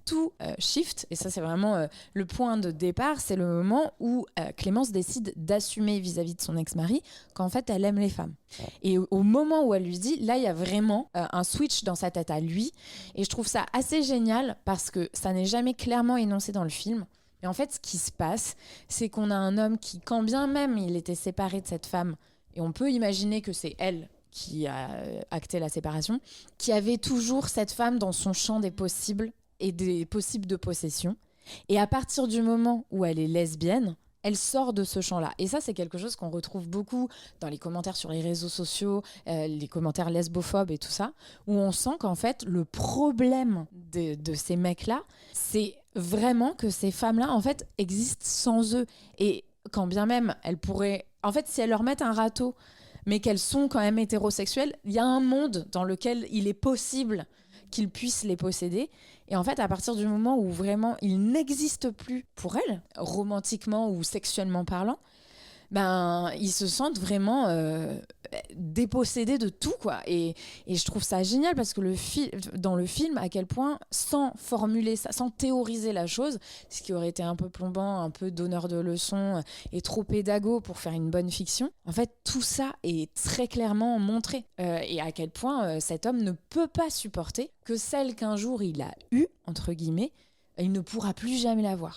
tout shift, et ça c'est vraiment le point de départ, c'est le moment où Clémence décide d'assumer vis-à-vis de son ex-mari qu'en fait elle aime les femmes. Et au moment où elle lui dit, là il y a vraiment un switch dans sa tête à lui, et je trouve ça assez génial parce que ça n'est jamais clairement énoncé dans le film. Et en fait ce qui se passe, c'est qu'on a un homme qui, quand bien même il était séparé de cette femme, et on peut imaginer que c'est elle qui a acté la séparation, qui avait toujours cette femme dans son champ des possibles et des possibles de possession. Et à partir du moment où elle est lesbienne, elle sort de ce champ-là. Et ça, c'est quelque chose qu'on retrouve beaucoup dans les commentaires sur les réseaux sociaux, les commentaires lesbophobes et tout ça, où on sent qu'en fait, le problème de ces mecs-là, c'est vraiment que ces femmes-là, en fait, existent sans eux. Et quand bien même, elles pourraient... En fait, si elles leur mettent un râteau, mais qu'elles sont quand même hétérosexuelles, il y a un monde dans lequel il est possible qu'ils puissent les posséder. Et en fait, à partir du moment où vraiment ils n'existent plus pour elles, romantiquement ou sexuellement parlant, ben, ils se sentent vraiment dépossédés de tout, quoi. Et je trouve ça génial parce que dans le film, à quel point, sans formuler ça, sans théoriser la chose, ce qui aurait été un peu plombant, un peu donneur de leçons et trop pédago pour faire une bonne fiction, en fait, tout ça est très clairement montré. Et à quel point cet homme ne peut pas supporter que celle qu'un jour il a eue, entre guillemets, il ne pourra plus jamais la voir.